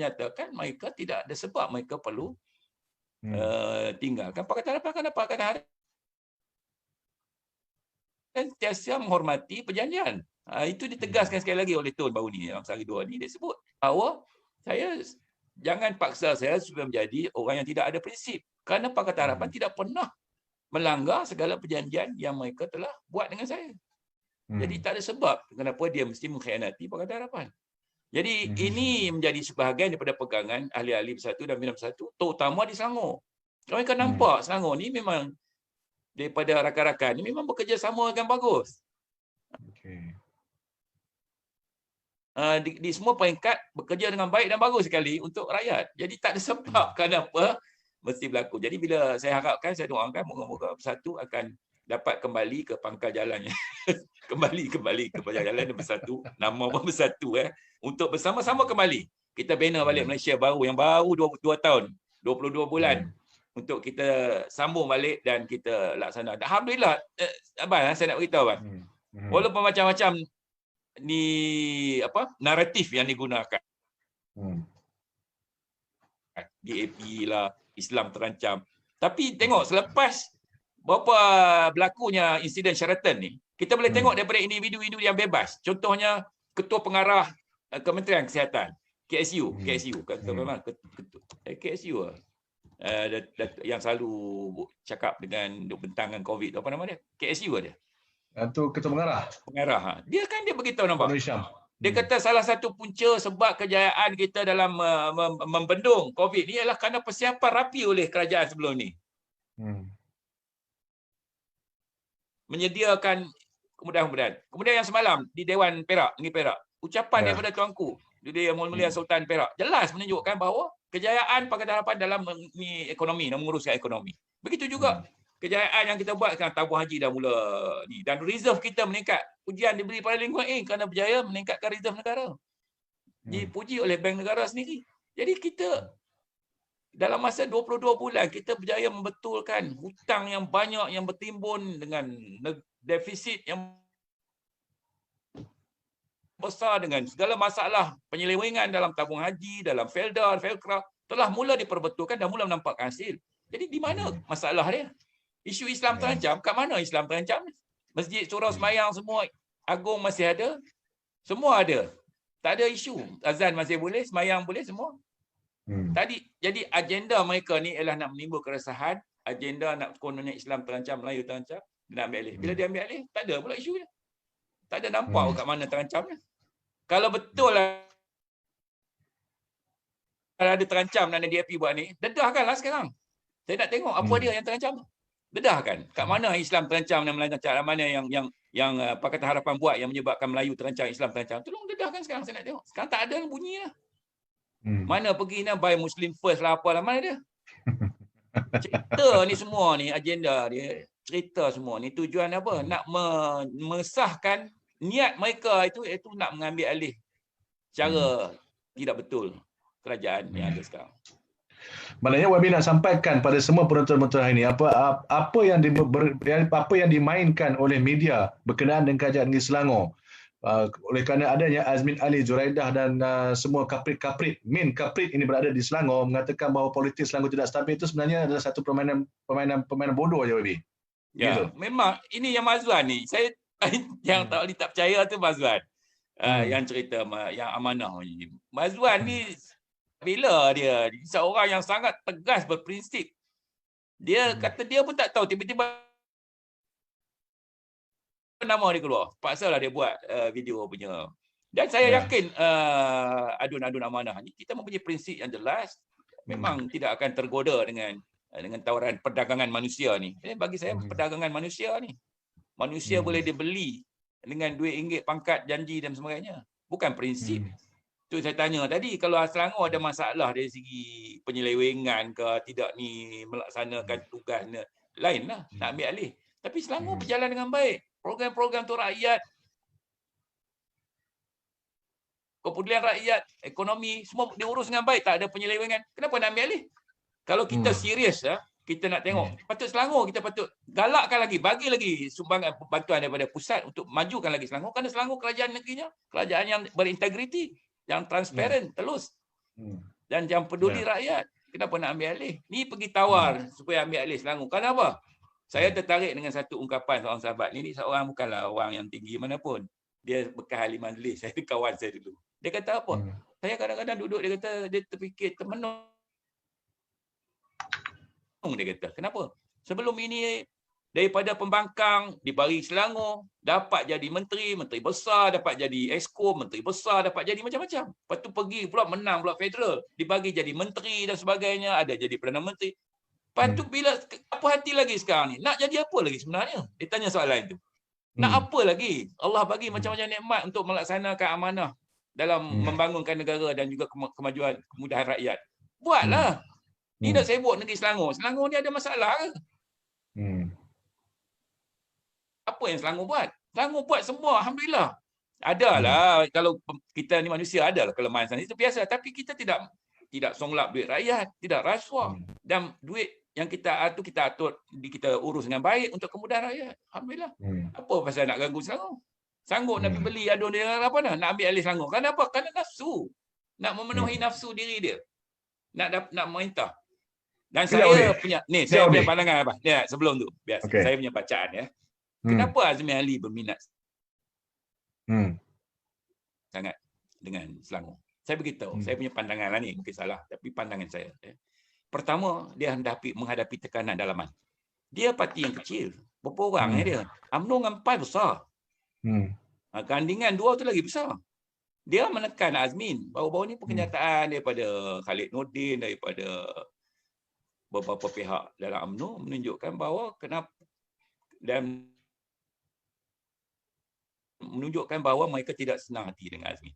menyatakan mereka tidak ada sebab mereka perlu tinggalkan Pakatan Harapan, kerana Pakatan Harapan sentiasa menghormati perjanjian. Itu ditegaskan sekali lagi oleh Tun baru ni, dalam sehari dua ni dia sebut bahawa jangan paksa saya supaya menjadi orang yang tidak ada prinsip, kerana Pakatan Harapan tidak pernah melanggar segala perjanjian yang mereka telah buat dengan saya. Jadi tak ada sebab kenapa dia mesti mengkhianati Pakatan Harapan. Jadi ini menjadi sebahagian daripada pegangan ahli-ahli Bersatu dan Bina Bersatu, terutama di Selangor. Mereka nampak Selangor ni memang daripada rakan-rakan ni memang bekerja sama dengan bagus. Okay. Di semua peringkat bekerja dengan baik dan bagus sekali untuk rakyat. Jadi tak ada sebab kenapa mesti berlaku. Jadi bila saya harapkan, saya doakan moga-moga Bersatu akan dapat kembali ke pangkal jalannya. kembali ke pangkal jalan dan bersatu. Nama pun Bersatu untuk bersama-sama kembali. Kita bina balik Malaysia baru, yang baru 2 tahun, 22 bulan. Untuk kita sambung balik dan kita laksana. Alhamdulillah, Abang, saya nak beritahu Abang. Walaupun macam-macam ni naratif yang digunakan. DAP lah, Islam terancam. Tapi tengok selepas berapa berlakunya insiden Sheraton ni, kita boleh tengok daripada individu-individu yang bebas. Contohnya Ketua Pengarah Kementerian Kesihatan, KSU yang selalu cakap dengan bentang dengan COVID tu, apa nama dia? KSU dia. Itu Ketua Pengarah. Dia beritahu nampak. Dia kata salah satu punca sebab kejayaan kita dalam membendung COVID ni ialah kerana persiapan rapi oleh kerajaan sebelum ni. Menyediakan kemudahan-kemudahan. Kemudian yang semalam di Dewan Perak, Negeri Perak, ucapan daripada Tuanku, Dia Yang Mulia Sultan Perak, jelas menunjukkan bahawa kejayaan Pakatan Harapan dalam ekonomi, menguruskan ekonomi. Begitu juga kejayaan yang kita buat sekarang, tabung haji dah mula ni, dan reserve kita meningkat. Pujian diberi pada lingkungan kerana berjaya meningkatkan reserve negara. Dipuji oleh Bank Negara sendiri. Jadi kita dalam masa 22 bulan kita berjaya membetulkan hutang yang banyak yang bertimbun dengan defisit yang besar, dengan segala masalah penyelewengan dalam tabung haji, dalam Felda, Felcra telah mula diperbetulkan dan mula menampakkan hasil. Jadi di mana masalah dia? Isu Islam terancam, kat mana Islam terancam? Masjid, surau semayang semua agung masih ada. Semua ada. Tak ada isu. Azan masih boleh, semayang boleh semua. Jadi agenda mereka ni ialah nak menimbul keresahan, agenda nak kononnya Islam terancam, Melayu terancam, dia nak ambil alih. Bila dia ambil alih, tak ada pula isu dia. Tak ada nampak kat mana terancamnya. Kalau betul lah ada terancam dan DAP buat ni, dedahkanlah sekarang. Saya nak tengok apa dia yang terancam. Dedahkan. Kat mana Islam terancam dan Melayu terancam, mana yang Pakatan Harapan buat yang menyebabkan Melayu terancam, Islam terancam. Tolong dedahkan sekarang, saya nak tengok. Sekarang tak ada bunyi lah. Mana pergi nak buy Muslim first lah, apalah, mana dia? Cerita ni semua ni, agenda dia, cerita semua ni tujuan apa? Nak mesahkan niat mereka itu, iaitu nak mengambil alih cara tidak betul kerajaan yang ada sekarang. Maknanya YB nak sampaikan pada semua penonton-penonton hari ini apa yang dimainkan oleh media berkenaan dengan kerajaan negeri Selangor. Oleh kerana adanya Azmin Ali, Zuraidah dan semua kaprit ini berada di Selangor, mengatakan bahawa politik Selangor tidak stabil, itu sebenarnya adalah satu permainan bodoh je, YB. Ya, gitu. Memang ini yang Mazwan ni. Saya yang tak percaya tu Mazwan. Yang cerita yang amanah ni. Mazwan ni bila dia seorang yang sangat tegas berprinsip. Dia kata dia pun tak tahu, tiba-tiba nama dia keluar. Paksalah dia buat video punya. Dan saya yakin adun-adun amanah ni kita mempunyai prinsip yang jelas. Memang tidak akan tergoda dengan tawaran perdagangan manusia ni. Bagi saya perdagangan manusia ni. Manusia boleh dibeli dengan RM2 pangkat, janji dan sebagainya. Bukan prinsip. Tu saya tanya tadi, kalau Selangor ada masalah dari segi penyelewengan ke tidak ni melaksanakan tugas lainlah nak ambil alih. Tapi Selangor berjalan dengan baik. Program-program tu rakyat, kepedulian rakyat, ekonomi, semua diurus dengan baik, tak ada penyelewengan. Kenapa nak ambil alih? Kalau kita serius, kita nak tengok, patut Selangor, kita patut galakkan lagi, bagi lagi sumbangan bantuan daripada pusat untuk majukan lagi Selangor. Kerana Selangor kerajaan negerinya, kerajaan yang berintegriti, yang transparent, telus. dan yang peduli rakyat. Kenapa nak ambil alih? Ni pergi tawar supaya ambil alih Selangor. Kenapa? Saya tertarik dengan satu ungkapan seorang sahabat. Ini seorang bukanlah orang yang tinggi mana pun. Dia bekas ahli majlis. Saya kawan saya dulu. Dia kata apa? Saya kadang-kadang duduk, dia kata, dia terfikir, termenung. Dia kata, kenapa? Sebelum ini, daripada pembangkang, dibagi Selangor, dapat jadi menteri, menteri besar, dapat jadi exco, menteri besar, dapat jadi macam-macam. Lepas tu pergi pula menang pula federal, dibagi jadi menteri dan sebagainya, ada jadi Perdana Menteri. Lepas tu bila, apa hati lagi sekarang ni? Nak jadi apa lagi sebenarnya? Dia tanya soalan itu. Nak apa lagi? Allah bagi macam-macam nikmat untuk melaksanakan amanah dalam membangunkan negara dan juga kemajuan, kemudahan rakyat. Buatlah. Ni dah sibuk negeri Selangor. Selangor ni ada masalah ke? Apa yang Selangor buat? Selangor buat semua, alhamdulillah. Adalah kalau kita ni manusia adalah kelemahan sana, itu biasa, tapi kita tidak songlap duit rakyat, tidak rasuah, dan duit yang kita atur, kita urus dengan baik untuk kemudahan rakyat. Alhamdulillah. Apa pasal nak ganggu Selangor? Sanggup nak beli aduan dia apa dah? Nak ambil alih Selangor. Kenapa? Kerana nafsu. Nak memenuhi nafsu diri dia. Nak memerintah. Dan saya punya pandangan apa? Ya, sebelum tu. Biasa. Saya punya bacaan ya. Kenapa Azmi Ali berminat sangat dengan Selangor? Saya beritahu, saya punya pandangan lah ni, mungkin salah, tapi pandangan saya. Ya. Pertama, dia menghadapi tekanan dalaman. Dia parti yang kecil. Berapa orang dia? UMNO dengan PAN besar. Gandingan dua tu lagi besar. Dia menekan Azmin. Baru-baru ni kenyataan daripada Khalid Nordin, daripada beberapa pihak dalam UMNO menunjukkan bahawa menunjukkan bahawa mereka tidak senang hati dengan Azmin.